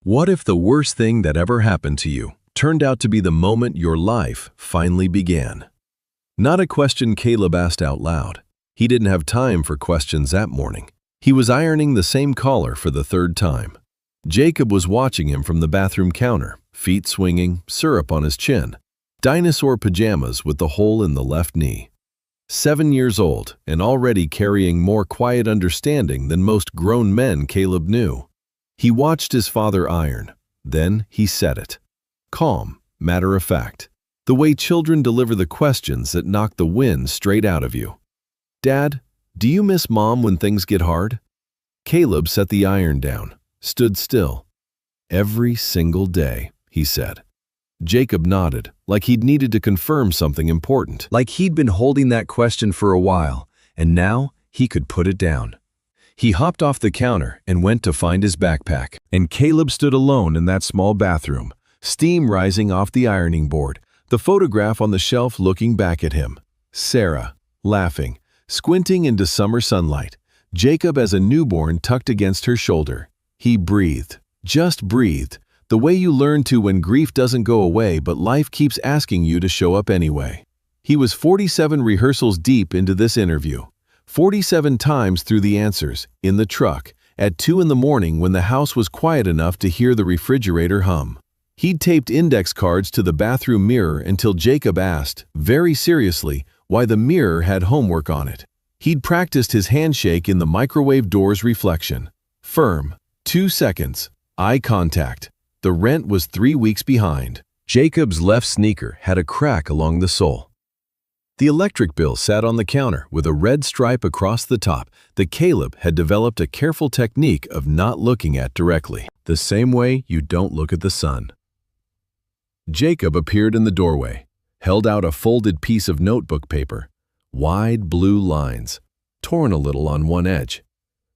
What if the worst thing that ever happened to you turned out to be the moment your life finally began? Not a question Caleb asked out loud. He didn't have time for questions that morning. He was ironing the same collar for the third time. Jacob was watching him from the bathroom counter, feet swinging, syrup on his chin, dinosaur pajamas with the hole in the left knee. 7 years old and already carrying more quiet understanding than most grown men Caleb knew. He watched his father iron. Then he said it. Calm, matter of fact. The way children deliver the questions that knock the wind straight out of you. Dad, do you miss Mom when things get hard? Caleb set the iron down, stood still. Every single day, he said. Jacob nodded, like he'd needed to confirm something important. Like he'd been holding that question for a while, and now he could put it down. He hopped off the counter and went to find his backpack. And Caleb stood alone in that small bathroom, steam rising off the ironing board, the photograph on the shelf looking back at him. Sarah, laughing, squinting into summer sunlight. Jacob as a newborn tucked against her shoulder. He breathed, just breathed, the way you learn to when grief doesn't go away but life keeps asking you to show up anyway. He was 47 rehearsals deep into this interview. 47 times through the answers, in the truck, at 2 in the morning when the house was quiet enough to hear the refrigerator hum. He'd taped index cards to the bathroom mirror until Jacob asked, very seriously, why the mirror had homework on it. He'd practiced his handshake in the microwave door's reflection. Firm, 2 seconds, eye contact. The rent was 3 weeks behind. Jacob's left sneaker had a crack along the sole. The electric bill sat on the counter with a red stripe across the top that Caleb had developed a careful technique of not looking at directly, the same way you don't look at the sun. Jacob appeared in the doorway, held out a folded piece of notebook paper, wide blue lines, torn a little on one edge.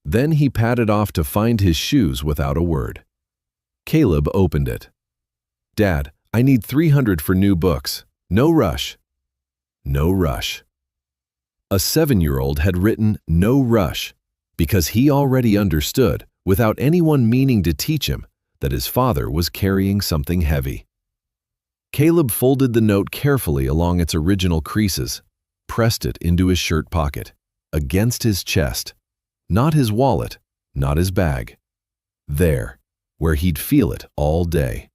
Then he padded off to find his shoes without a word. Caleb opened it. Dad, I need $300 for new books. No rush. No rush. A 7-year-old had written no rush because he already understood, without anyone meaning to teach him, that his father was carrying something heavy. Caleb folded the note carefully along its original creases, pressed it into his shirt pocket, against his chest. Not his wallet, not his bag. There, where he'd feel it all day.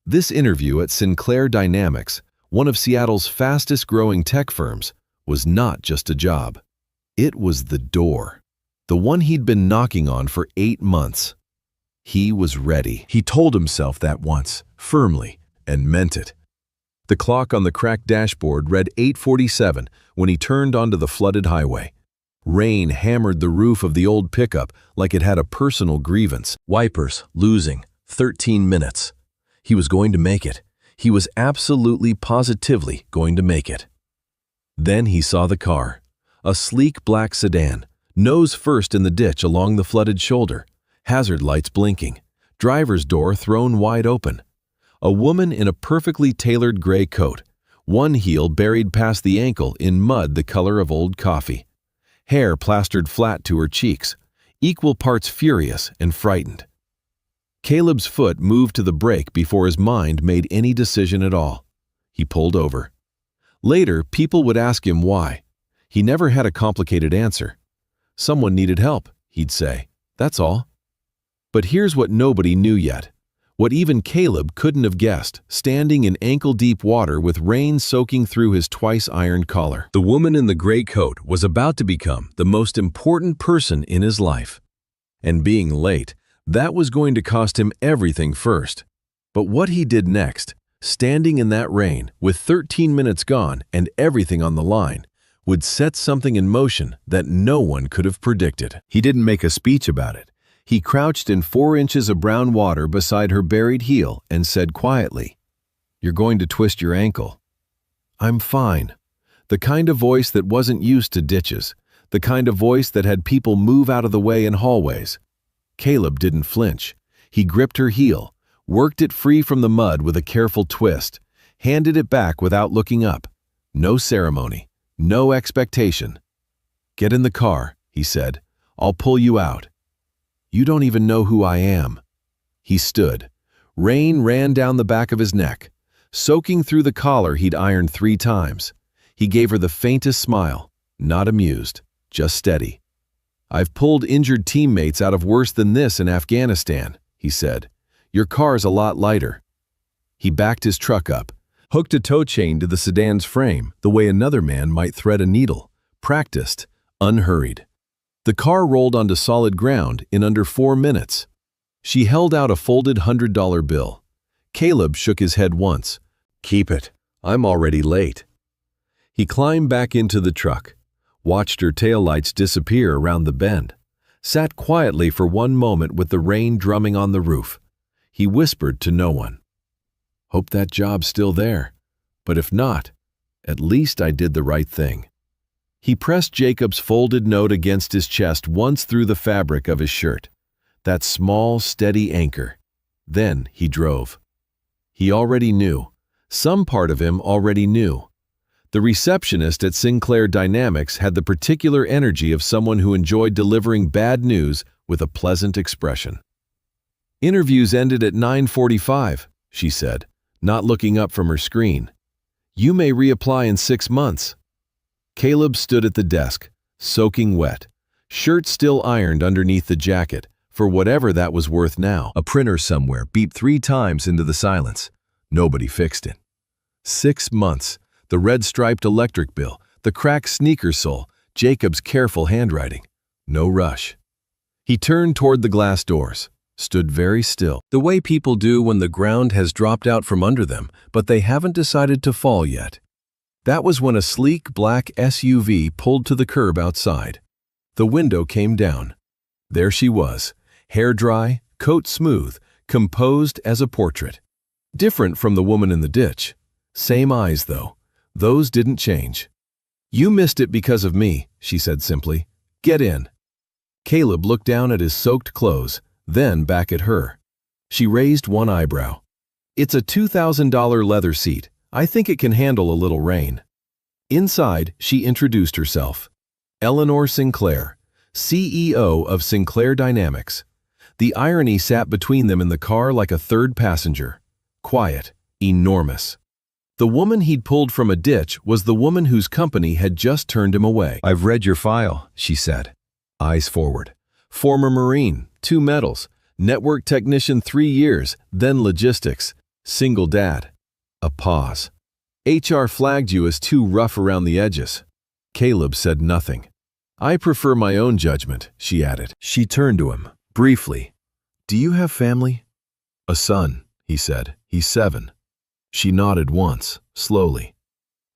This interview at Sinclair Dynamics, one of Seattle's fastest-growing tech firms, was not just a job. It was the door, the one he'd been knocking on for 8 months. He was ready. He told himself that once, firmly, and meant it. The clock on the cracked dashboard read 8:47 when he turned onto the flooded highway. Rain hammered the roof of the old pickup like it had a personal grievance. Wipers losing, 13 minutes. He was going to make it. He was absolutely positively going to make it. Then he saw the car, a sleek black sedan, nose first in the ditch along the flooded shoulder, hazard lights blinking, driver's door thrown wide open. A woman in a perfectly tailored gray coat, one heel buried past the ankle in mud the color of old coffee. Hair plastered flat to her cheeks, equal parts furious and frightened. Caleb's foot moved to the brake before his mind made any decision at all. He pulled over. Later, people would ask him why. He never had a complicated answer. Someone needed help, he'd say. That's all. But here's what nobody knew yet. What even Caleb couldn't have guessed, standing in ankle-deep water with rain soaking through his twice-ironed collar. The woman in the gray coat was about to become the most important person in his life. And being late, that was going to cost him everything first. But what he did next, standing in that rain, with 13 minutes gone and everything on the line, would set something in motion that no one could have predicted. He didn't make a speech about it. He crouched in 4 inches of brown water beside her buried heel and said quietly, "You're going to twist your ankle." "I'm fine." The kind of voice that wasn't used to ditches, the kind of voice that had people move out of the way in hallways. Caleb didn't flinch. He gripped her heel, worked it free from the mud with a careful twist, handed it back without looking up. No ceremony, no expectation. "Get in the car," he said. "I'll pull you out." "You don't even know who I am." He stood. Rain ran down the back of his neck, soaking through the collar he'd ironed 3 times. He gave her the faintest smile, not amused, just steady. "I've pulled injured teammates out of worse than this in Afghanistan," he said. "Your car's a lot lighter." He backed his truck up, hooked a tow chain to the sedan's frame the way another man might thread a needle, practiced, unhurried. The car rolled onto solid ground in under 4 minutes. She held out a folded $100 bill. Caleb shook his head once. "Keep it. I'm already late." He climbed back into the truck, watched her taillights disappear around the bend, sat quietly for one moment with the rain drumming on the roof. He whispered to no one. "Hope that job's still there. But if not, at least I did the right thing." He pressed Jacob's folded note against his chest once through the fabric of his shirt. That small, steady anchor. Then he drove. He already knew. Some part of him already knew. The receptionist at Sinclair Dynamics had the particular energy of someone who enjoyed delivering bad news with a pleasant expression. "Interviews ended at 9:45, she said, not looking up from her screen. "You may reapply in 6 months." Caleb stood at the desk, soaking wet, shirt still ironed underneath the jacket, for whatever that was worth now. A printer somewhere beeped 3 times into the silence. Nobody fixed it. 6 months, the red-striped electric bill, the cracked sneaker sole, Jacob's careful handwriting. No rush. He turned toward the glass doors, stood very still, the way people do when the ground has dropped out from under them, but they haven't decided to fall yet. That was when a sleek black SUV pulled to the curb outside. The window came down. There she was, hair dry, coat smooth, composed as a portrait. Different from the woman in the ditch. Same eyes, though. Those didn't change. "You missed it because of me," she said simply. "Get in." Caleb looked down at his soaked clothes, then back at her. She raised one eyebrow. "It's a $2,000 leather seat. I think it can handle a little rain." Inside, she introduced herself. Eleanor Sinclair, CEO of Sinclair Dynamics. The irony sat between them in the car like a third passenger. Quiet, enormous. The woman he'd pulled from a ditch was the woman whose company had just turned him away. "I've read your file," she said. Eyes forward. "Former Marine, 2 medals, network technician 3 years, then logistics, single dad." A pause. "HR flagged you as too rough around the edges." Caleb said nothing. "I prefer my own judgment," she added. She turned to him, briefly. "Do you have family?" "A son," he said. "He's 7. She nodded once, slowly.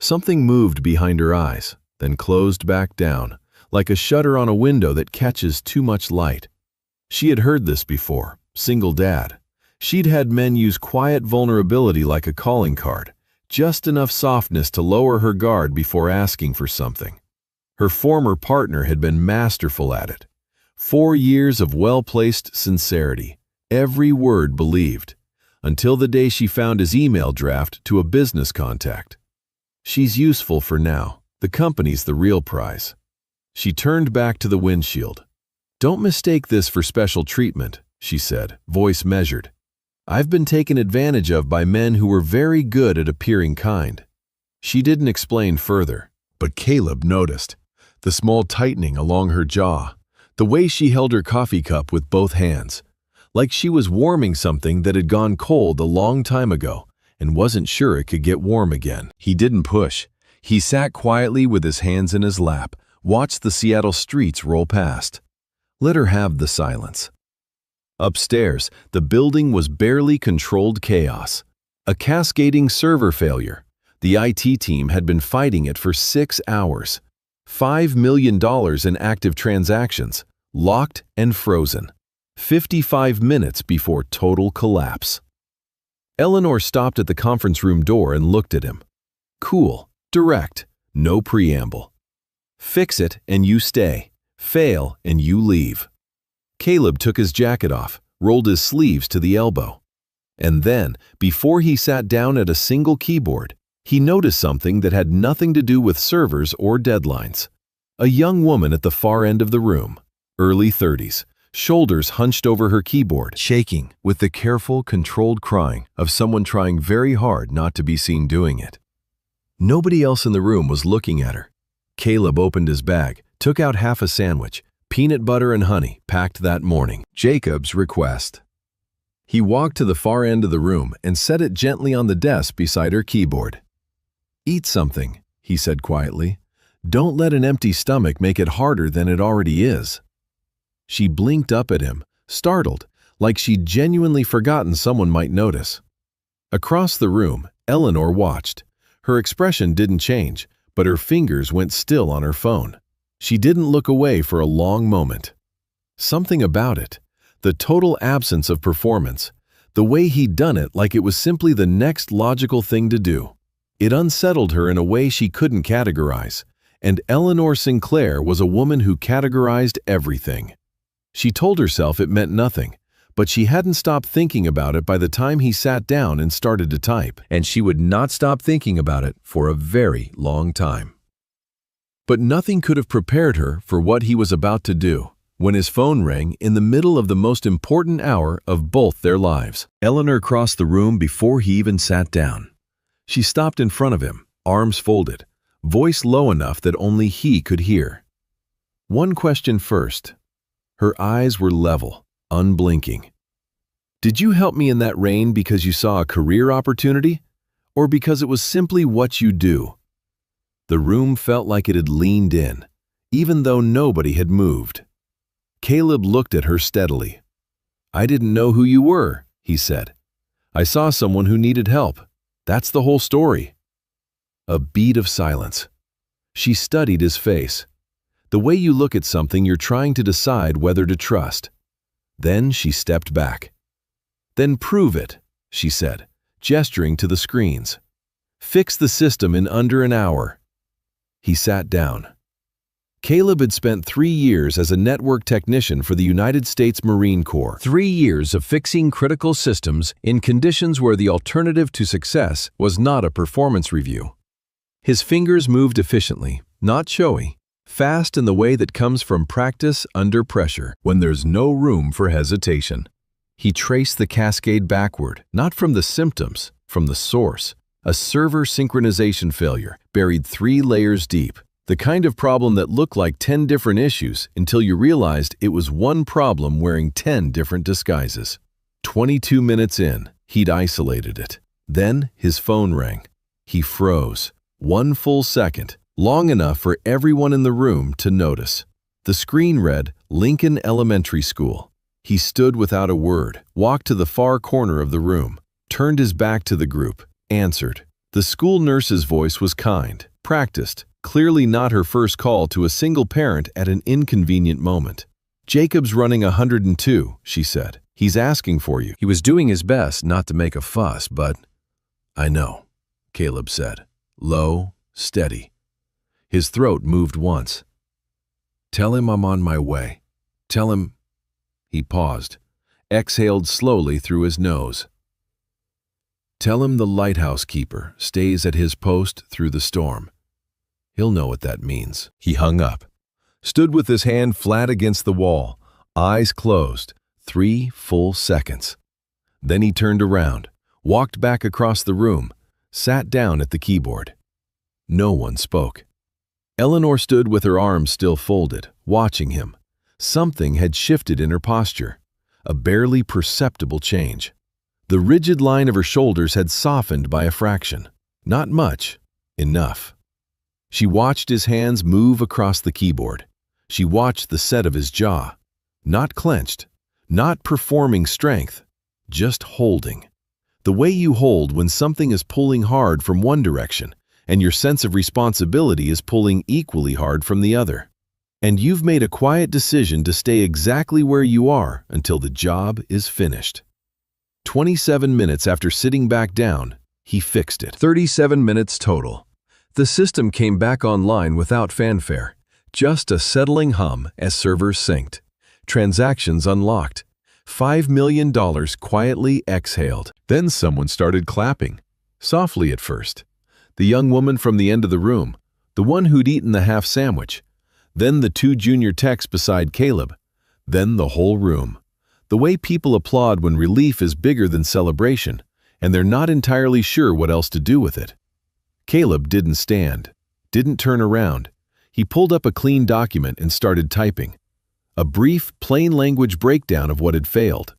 Something moved behind her eyes, then closed back down, like a shutter on a window that catches too much light. She had heard this before, single dad. She'd had men use quiet vulnerability like a calling card, just enough softness to lower her guard before asking for something. Her former partner had been masterful at it. 4 years of well-placed sincerity, every word believed, until the day she found his email draft to a business contact. She's useful for now. The company's the real prize. She turned back to the windshield. "Don't mistake this for special treatment," she said, voice measured. "I've been taken advantage of by men who were very good at appearing kind." She didn't explain further, but Caleb noticed. The small tightening along her jaw, the way she held her coffee cup with both hands, like she was warming something that had gone cold a long time ago and wasn't sure it could get warm again. He didn't push. He sat quietly with his hands in his lap, watched the Seattle streets roll past. Let her have the silence. Upstairs, the building was barely controlled chaos. A cascading server failure. The IT team had been fighting it for 6 hours. $5 million in active transactions, locked and frozen. 55 minutes before total collapse. Eleanor stopped at the conference room door and looked at him. Cool, direct, no preamble. Fix it and you stay. Fail and you leave. Caleb took his jacket off, rolled his sleeves to the elbow. And then, before he sat down at a single keyboard, he noticed something that had nothing to do with servers or deadlines. A young woman at the far end of the room, early 30s, shoulders hunched over her keyboard, shaking with the careful, controlled crying of someone trying very hard not to be seen doing it. Nobody else in the room was looking at her. Caleb opened his bag, took out half a sandwich, peanut butter and honey, packed that morning. Jacob's request. He walked to the far end of the room and set it gently on the desk beside her keyboard. "Eat something," he said quietly. "Don't let an empty stomach make it harder than it already is." She blinked up at him, startled, like she'd genuinely forgotten someone might notice. Across the room, Eleanor watched. Her expression didn't change, but her fingers went still on her phone. She didn't look away for a long moment. Something about it, the total absence of performance, the way he'd done it like it was simply the next logical thing to do. It unsettled her in a way she couldn't categorize, and Eleanor Sinclair was a woman who categorized everything. She told herself it meant nothing, but she hadn't stopped thinking about it by the time he sat down and started to type, and she would not stop thinking about it for a very long time. But nothing could have prepared her for what he was about to do when his phone rang in the middle of the most important hour of both their lives. Eleanor crossed the room before he even sat down. She stopped in front of him, arms folded, voice low enough that only he could hear. One question first. Her eyes were level, unblinking. "Did you help me in that rain because you saw a career opportunity, or because it was simply what you do?" The room felt like it had leaned in, even though nobody had moved. Caleb looked at her steadily. "I didn't know who you were," he said. "I saw someone who needed help. That's the whole story." A beat of silence. She studied his face. The way you look at something you're trying to decide whether to trust. Then she stepped back. "Then prove it," she said, gesturing to the screens. "Fix the system in under an hour." He sat down. Caleb had spent 3 years as a network technician for the United States Marine Corps. 3 years of fixing critical systems in conditions where the alternative to success was not a performance review. His fingers moved efficiently, not showy, fast in the way that comes from practice under pressure, when there's no room for hesitation. He traced the cascade backward, not from the symptoms, from the source. A server synchronization failure, buried 3 layers deep. The kind of problem that looked like 10 different issues until you realized it was one problem wearing 10 different disguises. 22 minutes in, he'd isolated it. Then his phone rang. He froze. 1 full second, long enough for everyone in the room to notice. The screen read, "Lincoln Elementary School." He stood without a word, walked to the far corner of the room, turned his back to the group, answered. The school nurse's voice was kind, practiced, clearly not her first call to a single parent at an inconvenient moment. "Jacob's running 102, she said. "He's asking for you." He was doing his best not to make a fuss, but... "I know," Caleb said, low, steady. His throat moved once. "Tell him I'm on my way. Tell him..." He paused, exhaled slowly through his nose. "Tell him the lighthouse keeper stays at his post through the storm. He'll know what that means." He hung up, stood with his hand flat against the wall, eyes closed, 3 full seconds. Then he turned around, walked back across the room, sat down at the keyboard. No one spoke. Eleanor stood with her arms still folded, watching him. Something had shifted in her posture, a barely perceptible change. The rigid line of her shoulders had softened by a fraction. Not much, enough. She watched his hands move across the keyboard. She watched the set of his jaw. Not clenched, not performing strength, just holding. The way you hold when something is pulling hard from one direction and your sense of responsibility is pulling equally hard from the other. And you've made a quiet decision to stay exactly where you are until the job is finished. 27 minutes after sitting back down, he fixed it. 37 minutes total. The system came back online without fanfare, just a settling hum as servers synced. Transactions unlocked. $5 million quietly exhaled. Then someone started clapping, softly at first. The young woman from the end of the room, the one who'd eaten the half sandwich. Then the 2 junior techs beside Caleb. Then the whole room. The way people applaud when relief is bigger than celebration, and they're not entirely sure what else to do with it. Caleb didn't stand, didn't turn around. He pulled up a clean document and started typing. A brief, plain language breakdown of what had failed.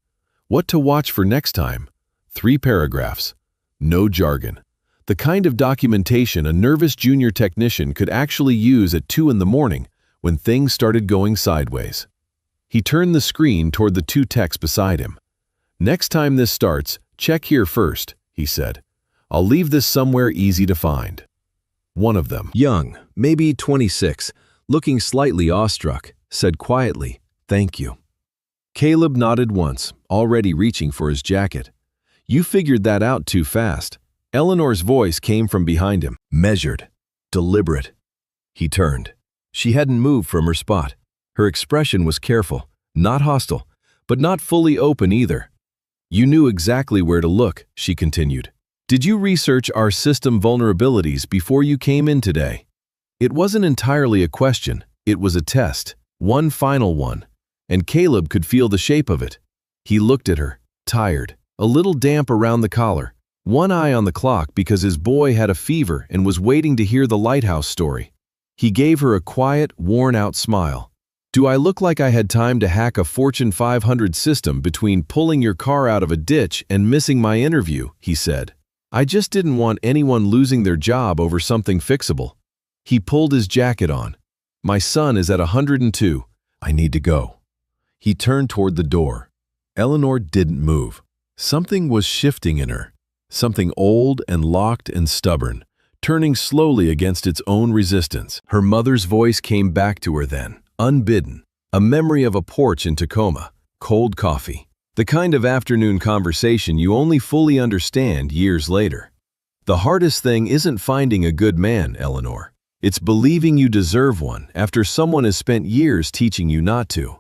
What to watch for next time. 3 paragraphs. No jargon. The kind of documentation a nervous junior technician could actually use at 2 in the morning when things started going sideways. He turned the screen toward the 2 techs beside him. "Next time this starts, check here first," he said. "I'll leave this somewhere easy to find." One of them, young, maybe 26, looking slightly awestruck, said quietly, "Thank you." Caleb nodded once, already reaching for his jacket. "You figured that out too fast." Eleanor's voice came from behind him, measured, deliberate. He turned. She hadn't moved from her spot. Her expression was careful, not hostile, but not fully open either. "You knew exactly where to look," she continued. "Did you research our system vulnerabilities before you came in today?" It wasn't entirely a question, it was a test, one final one, and Caleb could feel the shape of it. He looked at her, tired, a little damp around the collar, one eye on the clock because his boy had a fever and was waiting to hear the lighthouse story. He gave her a quiet, worn-out smile. "Do I look like I had time to hack a Fortune 500 system between pulling your car out of a ditch and missing my interview?" he said. "I just didn't want anyone losing their job over something fixable." He pulled his jacket on. "My son is at 102. I need to go." He turned toward the door. Eleanor didn't move. Something was shifting in her. Something old and locked and stubborn, turning slowly against its own resistance. Her mother's voice came back to her then, unbidden, a memory of a porch in Tacoma, cold coffee, the kind of afternoon conversation you only fully understand years later. "The hardest thing isn't finding a good man, Eleanor. It's believing you deserve one after someone has spent years teaching you not to."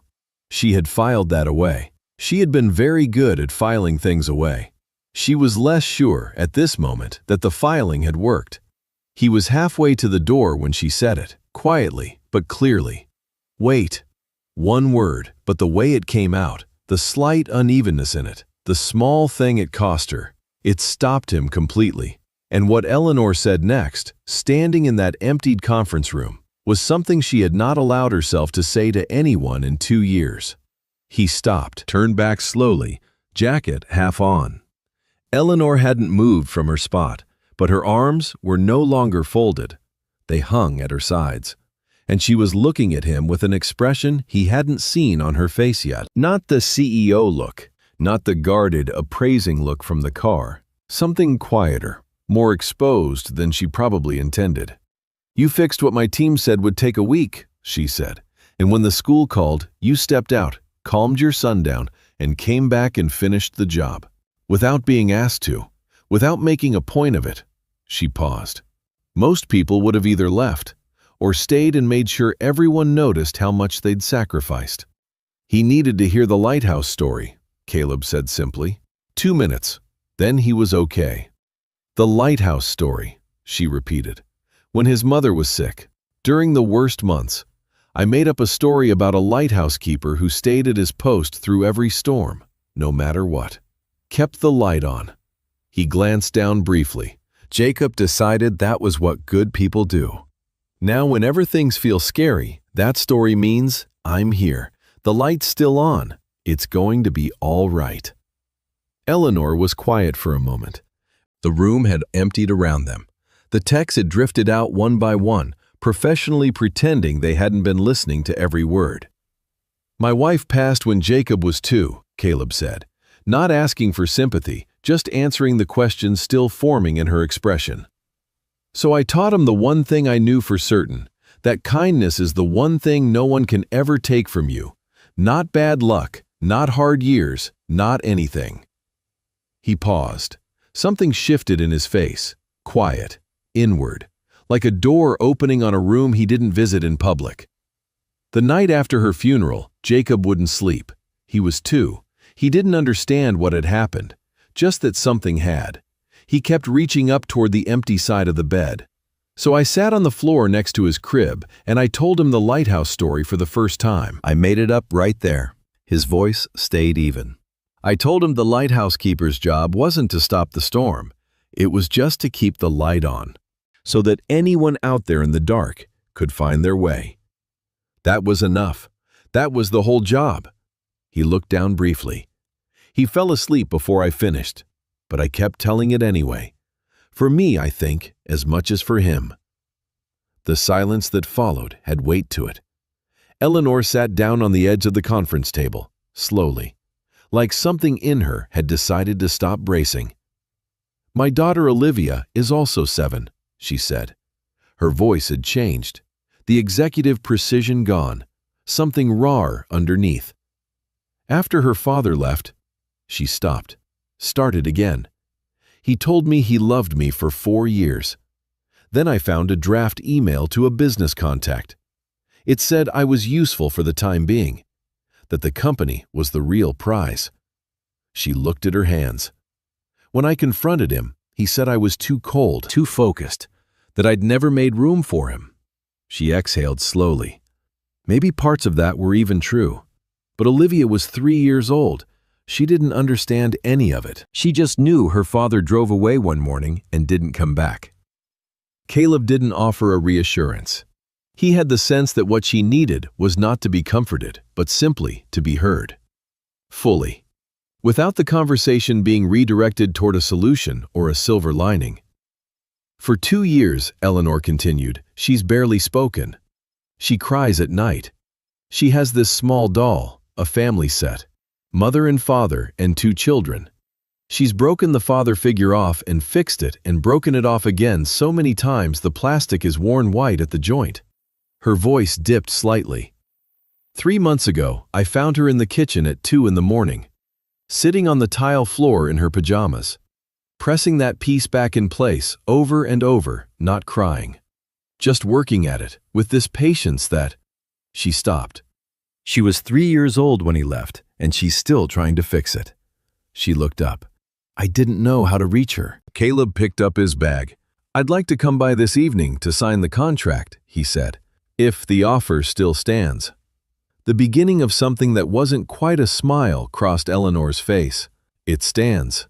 She had filed that away. She had been very good at filing things away. She was less sure at this moment that the filing had worked. He was halfway to the door when she said it, quietly but clearly. "Wait." One word, but the way it came out, the slight unevenness in it, the small thing it cost her, it stopped him completely. And what Eleanor said next, standing in that emptied conference room, was something she had not allowed herself to say to anyone in 2 years. He stopped, turned back slowly, jacket half on. Eleanor hadn't moved from her spot, but her arms were no longer folded. They hung at her sides. And she was looking at him with an expression he hadn't seen on her face yet. Not the CEO look, not the guarded, appraising look from the car. Something quieter, more exposed than she probably intended. "You fixed what my team said would take a week," she said. "And when the school called, you stepped out, calmed your son down, and came back and finished the job. Without being asked to, without making a point of it." She paused. Most people would have either left or stayed and made sure everyone noticed how much they'd sacrificed. "He needed to hear the lighthouse story," Caleb said simply. 2 minutes. Then he was okay. "The lighthouse story," she repeated. "When his mother was sick, during the worst months, I made up a story about a lighthouse keeper who stayed at his post through every storm, no matter what. Kept the light on." He glanced down briefly. Jacob decided that was what good people do. Now whenever things feel scary, that story means, "I'm here. The light's still on. It's going to be all right." Eleanor was quiet for a moment. The room had emptied around them. The techs had drifted out one by one, professionally pretending they hadn't been listening to every word. "My wife passed when Jacob was 2, Caleb said, not asking for sympathy, just answering the questions still forming in her expression. "So I taught him the one thing I knew for certain, that kindness is the one thing no one can ever take from you. Not bad luck, not hard years, not anything." He paused. Something shifted in his face, quiet, inward, like a door opening on a room he didn't visit in public. The night after her funeral, Jacob wouldn't sleep. He was 2. He didn't understand what had happened, just that something had. He kept reaching up toward the empty side of the bed. "So I sat on the floor next to his crib, and I told him the lighthouse story for the first time. I made it up right there. His voice stayed even. I told him the lighthouse keeper's job wasn't to stop the storm. It was just to keep the light on, so that anyone out there in the dark could find their way. That was enough. That was the whole job. He looked down briefly. He fell asleep before I finished, but I kept telling it anyway. For me, I think, as much as for him. The silence that followed had weight to it. Eleanor sat down on the edge of the conference table, slowly, like something in her had decided to stop bracing. "My daughter Olivia is also 7, she said. Her voice had changed, the executive precision gone, something raw underneath. After her father left, she stopped, started again. He told me he loved me for 4 years. Then I found a draft email to a business contact. It said I was useful for the time being, that the company was the real prize." She looked at her hands. When I confronted him, he said I was too cold, too focused, that I'd never made room for him. She exhaled slowly. Maybe parts of that were even true. But Olivia was 3 years old. She didn't understand any of it. She just knew her father drove away one morning and didn't come back. Caleb didn't offer a reassurance. He had the sense that what she needed was not to be comforted, but simply to be heard. Fully. Without the conversation being redirected toward a solution or a silver lining. "For 2 years," Eleanor continued, "she's barely spoken. She cries at night. She has this small doll, a family set, mother and father and 2 children. She's broken the father figure off and fixed it and broken it off again so many times the plastic is worn white at the joint." Her voice dipped slightly. "3 months ago, I found her in the kitchen at 2 in the morning, sitting on the tile floor in her pajamas, pressing that piece back in place over and over, not crying. Just working at it, with this patience that—" She stopped. She was 3 years old when he left, and she's still trying to fix it. She looked up. I didn't know how to reach her. Caleb picked up his bag. "I'd like to come by this evening to sign the contract," he said, "if the offer still stands." The beginning of something that wasn't quite a smile crossed Eleanor's face. It stands.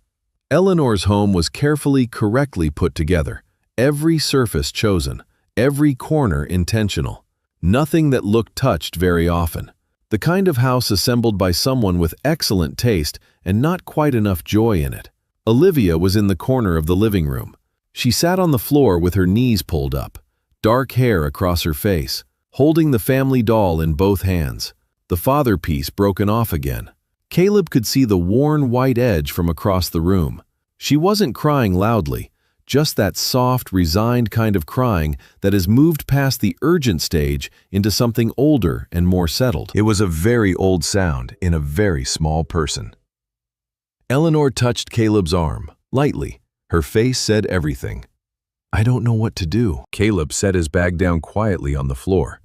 Eleanor's home was carefully, correctly put together. Every surface chosen, every corner intentional. Nothing that looked touched very often. The kind of house assembled by someone with excellent taste and not quite enough joy in it. Olivia was in the corner of the living room. She sat on the floor with her knees pulled up, dark hair across her face, holding the family doll in both hands, the father piece broken off again. Caleb could see the worn white edge from across the room. She wasn't crying loudly, just that soft, resigned kind of crying that has moved past the urgent stage into something older and more settled. It was a very old sound in a very small person. Eleanor touched Caleb's arm, lightly. Her face said everything. "I don't know what to do." Caleb set his bag down quietly on the floor.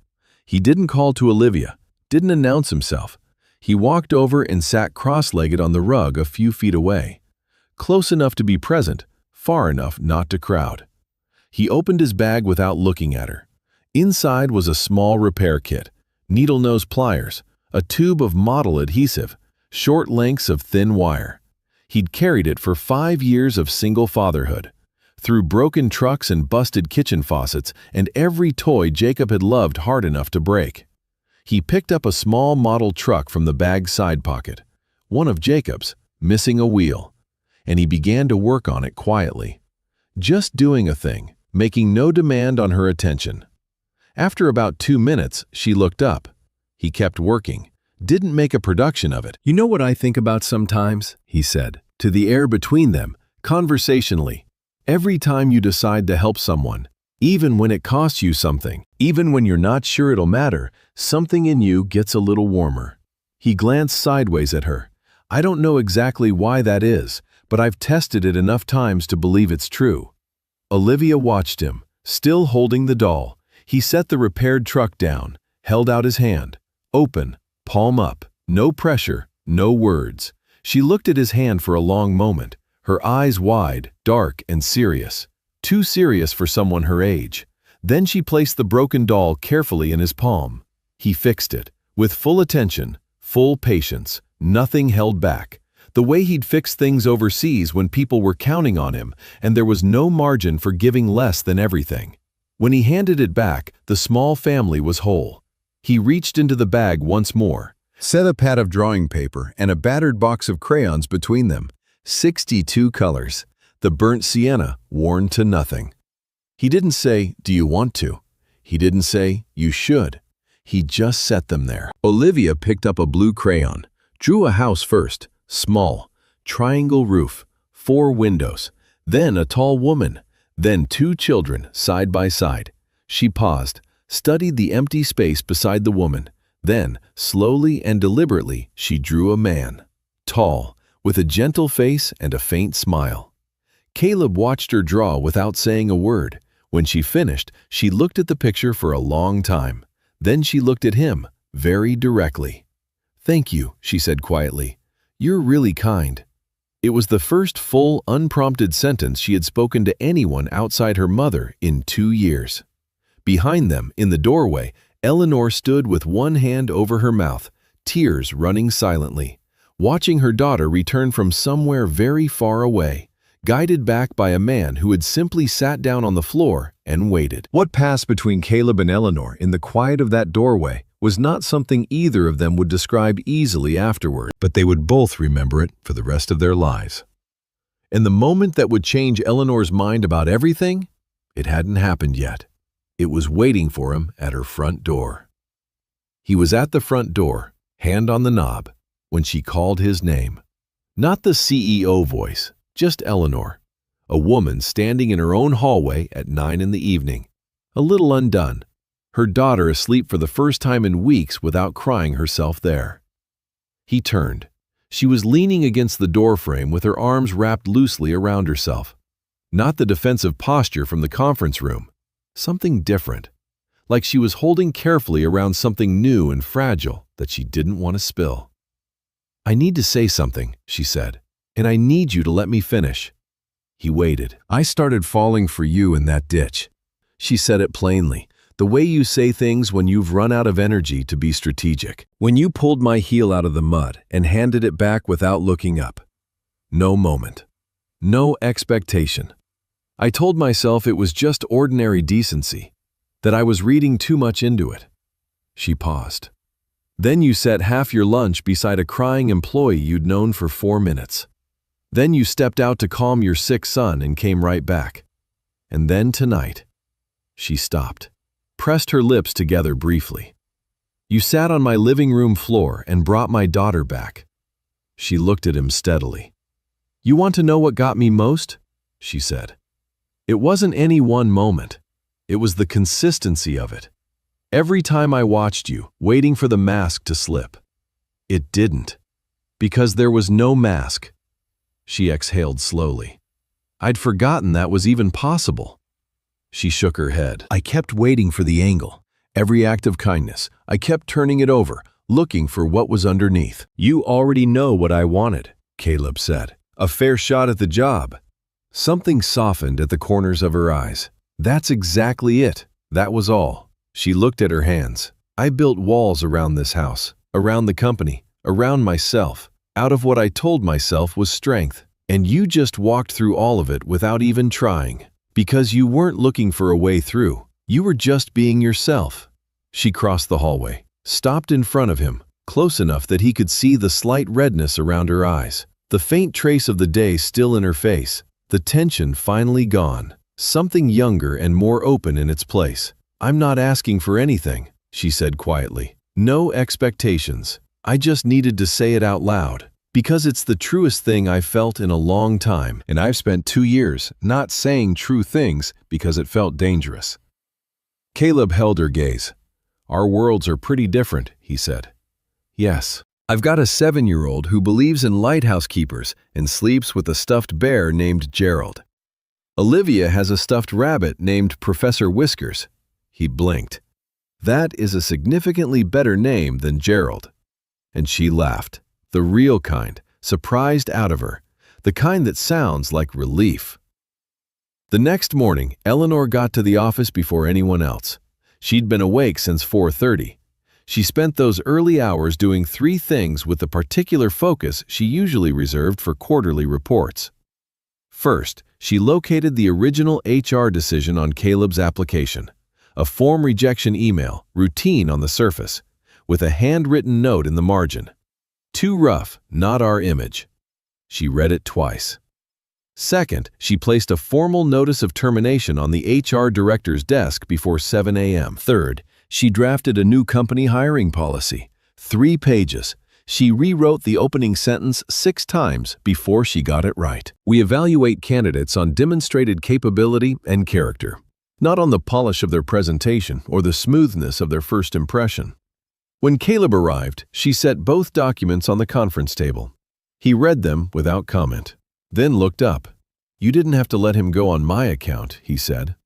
He didn't call to Olivia, didn't announce himself. He walked over and sat cross-legged on the rug a few feet away, close enough to be present, far enough not to crowd. He opened his bag without looking at her. Inside was a small repair kit, needle-nose pliers, a tube of model adhesive, short lengths of thin wire. He'd carried it for 5 years of single fatherhood, through broken trucks and busted kitchen faucets and every toy Jacob had loved hard enough to break. He picked up a small model truck from the bag's side pocket, one of Jacob's, missing a wheel, and he began to work on it quietly, just doing a thing, making no demand on her attention. After about 2 minutes, she looked up. He kept working, didn't make a production of it. "You know what I think about sometimes?" he said, to the air between them, conversationally. "Every time you decide to help someone, even when it costs you something, even when you're not sure it'll matter, something in you gets a little warmer." He glanced sideways at her. "I don't know exactly why that is, but I've tested it enough times to believe it's true." Olivia watched him, still holding the doll. He set the repaired truck down, held out his hand, open, palm up, no pressure, no words. She looked at his hand for a long moment, her eyes wide, dark, and serious. Too serious for someone her age. Then she placed the broken doll carefully in his palm. He fixed it, with full attention, Full patience, nothing held back. The way he'd fix things overseas when people were counting on him, and there was no margin for giving less than everything. When he handed it back, the small family was whole. He reached into the bag once more, set a pad of drawing paper and a battered box of crayons between them. 62 colors. The burnt sienna, worn to nothing. He didn't say, "Do you want to?" He didn't say, "You should." He just set them there. Olivia picked up a blue crayon, drew a house first, small, triangle roof, 4 windows, then a tall woman, then 2 children side by side. She paused, studied the empty space beside the woman. Then, slowly and deliberately, she drew a man. Tall, with a gentle face and a faint smile. Caleb watched her draw without saying a word. When she finished, she looked at the picture for a long time. Then she looked at him, very directly. "Thank you," she said quietly. "You're really kind." It was the first full, unprompted sentence she had spoken to anyone outside her mother in 2 years. Behind them, in the doorway, Eleanor stood with one hand over her mouth, tears running silently, watching her daughter return from somewhere very far away, guided back by a man who had simply sat down on the floor and waited. What passed between Caleb and Eleanor in the quiet of that doorway was not something either of them would describe easily afterward, but they would both remember it for the rest of their lives. And the moment that would change Eleanor's mind about everything, it hadn't happened yet. It was waiting for him at her front door. He was at the front door, hand on the knob, when she called his name. Not the CEO voice, just Eleanor, a woman standing in her own hallway at 9 in the evening, a little undone, her daughter asleep for the first time in weeks without crying herself there. He turned. She was leaning against the doorframe with her arms wrapped loosely around herself. Not the defensive posture from the conference room. Something different, like she was holding carefully around something new and fragile that she didn't want to spill. "I need to say something," she said, "and I need you to let me finish." He waited. "I started falling for you in that ditch." She said it plainly, the way you say things when you've run out of energy to be strategic. When you pulled my heel out of the mud and handed it back without looking up. No moment. No expectation. I told myself it was just ordinary decency, that I was reading too much into it. She paused. Then you sat half your lunch beside a crying employee you'd known for 4 minutes. Then you stepped out to calm your sick son and came right back. And then tonight. She stopped, pressed her lips together briefly. You sat on my living room floor and brought my daughter back. She looked at him steadily. "You want to know what got me most?" she said. "It wasn't any one moment. It was the consistency of it. Every time I watched you, waiting for the mask to slip. It didn't. Because there was no mask." She exhaled slowly. "I'd forgotten that was even possible." She shook her head. "I kept waiting for the angle. Every act of kindness, I kept turning it over, looking for what was underneath." "You already know what I wanted," Caleb said. "A fair shot at the job." Something softened at the corners of her eyes. "That's exactly it. That was all." She looked at her hands. "I built walls around this house, around the company, around myself, out of what I told myself was strength. And you just walked through all of it without even trying. Because you weren't looking for a way through. You were just being yourself." She crossed the hallway, stopped in front of him, close enough that he could see the slight redness around her eyes, the faint trace of the day still in her face. The tension finally gone, something younger and more open in its place. "I'm not asking for anything," she said quietly. "No expectations. I just needed to say it out loud, because it's the truest thing I've felt in a long time, and I've spent 2 years not saying true things because it felt dangerous." Caleb held her gaze. "Our worlds are pretty different," he said. "Yes. I've got a 7-year-old who believes in lighthouse keepers and sleeps with a stuffed bear named Gerald. Olivia has a stuffed rabbit named Professor Whiskers." He blinked. "That is a significantly better name than Gerald." And she laughed, the real kind, surprised out of her, the kind that sounds like relief. The next morning, Eleanor got to the office before anyone else. She'd been awake since 4:30. She spent those early hours doing 3 things with the particular focus she usually reserved for quarterly reports. First, she located the original HR decision on Caleb's application, a form rejection email, routine on the surface, with a handwritten note in the margin. "Too rough, not our image." She read it twice. Second, she placed a formal notice of termination on the HR director's desk before 7 a.m. Third, she drafted a new company hiring policy, 3 pages. She rewrote the opening sentence 6 times before she got it right. We evaluate candidates on demonstrated capability and character, not on the polish of their presentation or the smoothness of their first impression. When Caleb arrived, she set both documents on the conference table. He read them without comment, then looked up. "You didn't have to let him go on my account," he said.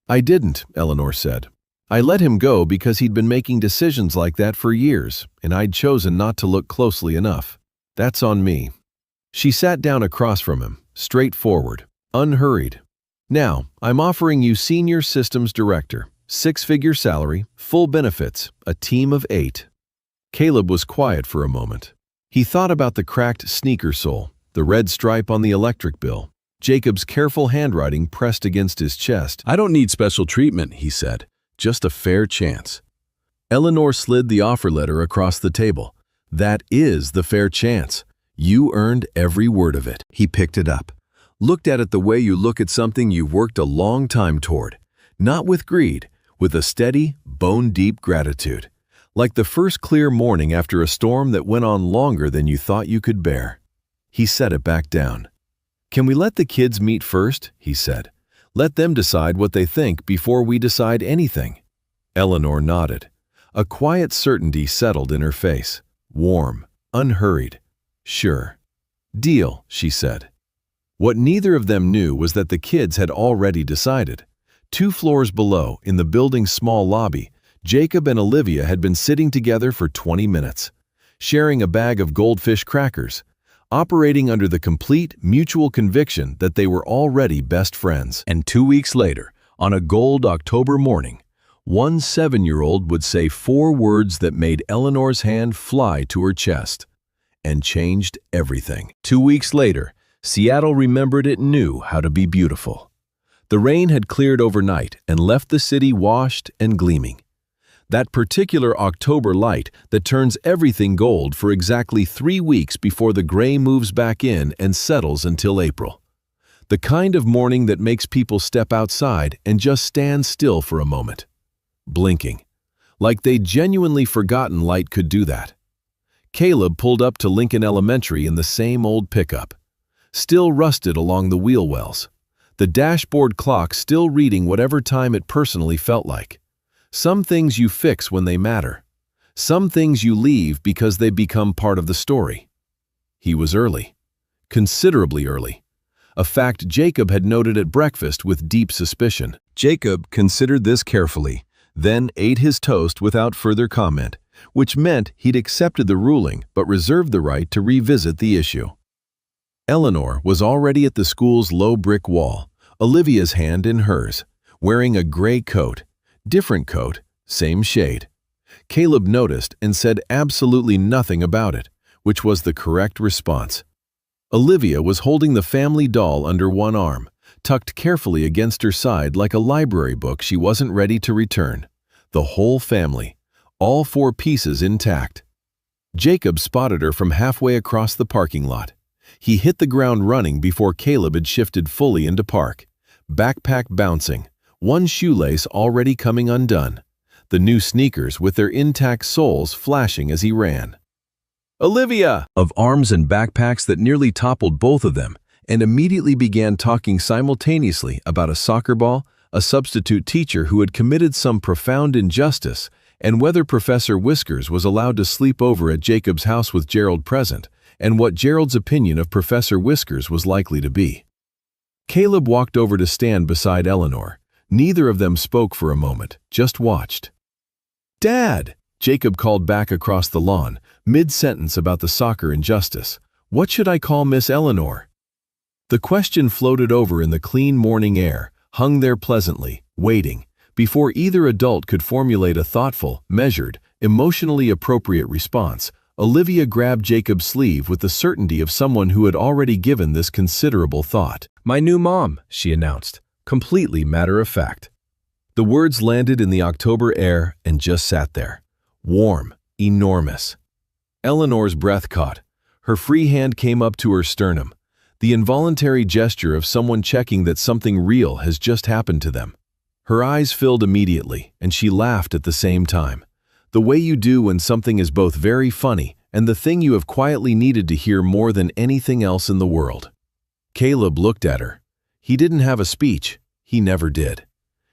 "I didn't," Eleanor said. "I let him go because he'd been making decisions like that for years, and I'd chosen not to look closely enough. That's on me." She sat down across from him, straightforward, unhurried. "Now, I'm offering you Senior Systems Director, 6-figure salary, full benefits, a team of 8. Caleb was quiet for a moment. He thought about the cracked sneaker sole, the red stripe on the electric bill, Jacob's careful handwriting pressed against his chest. "I don't need special treatment," he said. "Just a fair chance." Eleanor slid the offer letter across the table. "That is the fair chance. You earned every word of it." He picked it up, looked at it the way you look at something you've worked a long time toward, not with greed, with a steady, bone-deep gratitude, like the first clear morning after a storm that went on longer than you thought you could bear. He set it back down. "Can we let the kids meet first?" he said. "Let them decide what they think before we decide anything." Eleanor nodded. A quiet certainty settled in her face, warm, unhurried. "Sure. Deal," she said. What neither of them knew was that the kids had already decided. 2 floors below, in the building's small lobby, Jacob and Olivia had been sitting together for 20 minutes, sharing a bag of goldfish crackers, operating under the complete mutual conviction that they were already best friends. And 2 weeks later, on a cold October morning, one 7-year-old would say 4 words that made Eleanor's hand fly to her chest and changed everything. 2 weeks later, Seattle remembered it knew how to be beautiful. The rain had cleared overnight and left the city washed and gleaming. That particular October light that turns everything gold for exactly 3 weeks before the gray moves back in and settles until April. The kind of morning that makes people step outside and just stand still for a moment, blinking, like they'd genuinely forgotten light could do that. Caleb pulled up to Lincoln Elementary in the same old pickup, still rusted along the wheel wells, the dashboard clock still reading whatever time it personally felt like. Some things you fix when they matter. Some things you leave because they become part of the story. He was early, considerably early, a fact Jacob had noted at breakfast with deep suspicion. Jacob considered this carefully, then ate his toast without further comment, which meant he'd accepted the ruling but reserved the right to revisit the issue. Eleanor was already at the school's low brick wall, Olivia's hand in hers, wearing a gray coat. Different coat, same shade. Caleb noticed and said absolutely nothing about it, which was the correct response. Olivia was holding the family doll under one arm, tucked carefully against her side like a library book she wasn't ready to return. The whole family, all 4 pieces intact. Jacob spotted her from halfway across the parking lot. He hit the ground running before Caleb had shifted fully into park, backpack bouncing, one shoelace already coming undone, the new sneakers with their intact soles flashing as he ran. "Olivia!" of arms and backpacks that nearly toppled both of them, and immediately began talking simultaneously about a soccer ball, a substitute teacher who had committed some profound injustice, and whether Professor Whiskers was allowed to sleep over at Jacob's house with Gerald present, and what Gerald's opinion of Professor Whiskers was likely to be. Caleb walked over to stand beside Eleanor. Neither of them spoke for a moment, just watched. "Dad!" Jacob called back across the lawn, mid-sentence about the soccer injustice. "What should I call Miss Eleanor?" The question floated over in the clean morning air, hung there pleasantly, waiting, before either adult could formulate a thoughtful, measured, Emotionally appropriate response. Olivia grabbed Jacob's sleeve with the certainty of someone who had already given this considerable thought. "My new mom," she announced, completely matter-of-fact. The words landed in the October air and just sat there. Warm, enormous. Eleanor's breath caught. Her free hand came up to her sternum, the involuntary gesture of someone checking that something real has just happened to them. Her eyes filled immediately, and she laughed at the same time. The way you do when something is both very funny and the thing you have quietly needed to hear more than anything else in the world. Caleb looked at her. He didn't have a speech. He never did.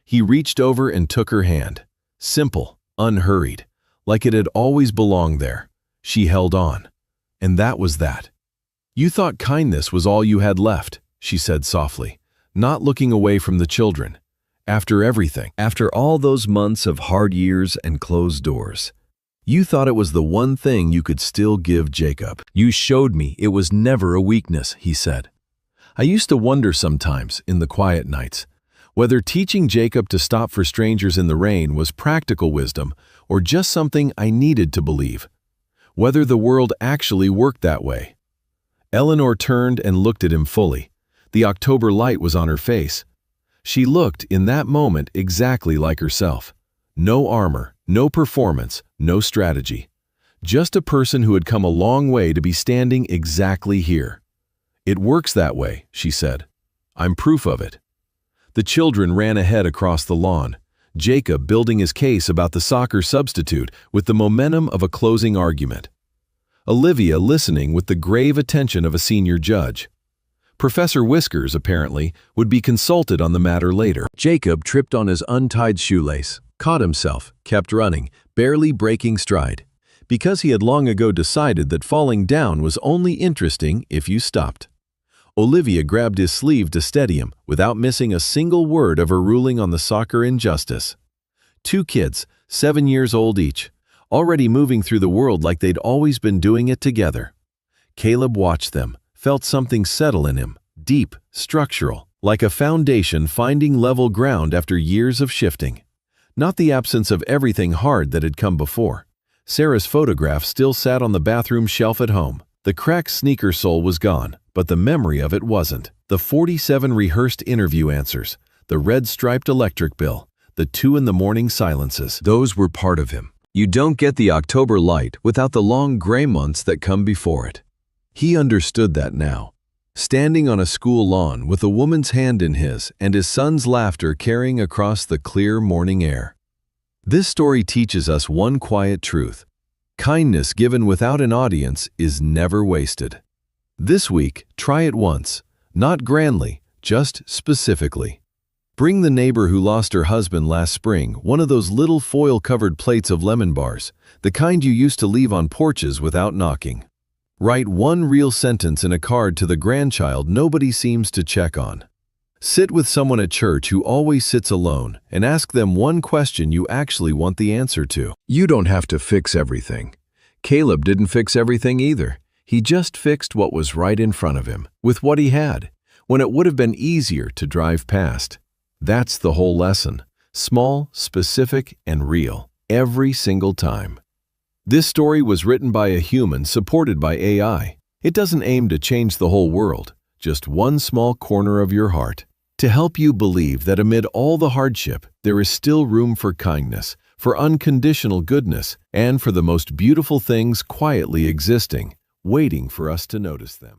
He reached over and took her hand. Simple, unhurried, like it had always belonged there. She held on. And that was that. "You thought kindness was all you had left," she said softly, not looking away from the children. "After everything, after all those months of hard years and closed doors, you thought it was the one thing you could still give Jacob." "You showed me it was never a weakness," he said. "I used to wonder sometimes, in the quiet nights, whether teaching Jacob to stop for strangers in the rain was practical wisdom or just something I needed to believe. Whether the world actually worked that way." Eleanor turned and looked at him fully. The October light was on her face. She looked, in that moment, exactly like herself. No armor, no performance, no strategy. Just a person who had come a long way to be standing exactly here. "It works that way," she said. "I'm proof of it." The children ran ahead across the lawn, Jacob building his case about the soccer substitute with the momentum of a closing argument. Olivia listening with the grave attention of a senior judge. Professor Whiskers, apparently, would be consulted on the matter later. Jacob tripped on his untied shoelace, caught himself, kept running, barely breaking stride, because he had long ago decided that falling down was only interesting if you stopped. Olivia grabbed his sleeve to steady him without missing a single word of her ruling on the soccer injustice. 2 kids, 7 years old each, already moving through the world like they'd always been doing it together. Caleb watched them, felt something settle in him, deep, structural, like a foundation finding level ground after years of shifting. Not the absence of everything hard that had come before. Sarah's photograph still sat on the bathroom shelf at home. The cracked sneaker sole was gone, but the memory of it wasn't. The 47 rehearsed interview answers, the red-striped electric bill, the 2 in the morning silences, those were part of him. You don't get the October light without the long gray months that come before it. He understood that now. Standing on a school lawn with a woman's hand in his and his son's laughter carrying across the clear morning air. This story teaches us one quiet truth. Kindness given without an audience is never wasted. This week, try it once, not grandly, just specifically. Bring the neighbor who lost her husband last spring one of those little foil-covered plates of lemon bars, the kind you used to leave on porches without knocking. Write one real sentence in a card to the grandchild nobody seems to check on. Sit with someone at church who always sits alone and ask them one question you actually want the answer to. You don't have to fix everything. Caleb didn't fix everything either. He just fixed what was right in front of him, with what he had, when it would have been easier to drive past. That's the whole lesson. Small, specific, and real. Every single time. This story was written by a human supported by AI. It doesn't aim to change the whole world, just one small corner of your heart. To help you believe that amid all the hardship, there is still room for kindness, for unconditional goodness, and for the most beautiful things quietly existing, waiting for us to notice them.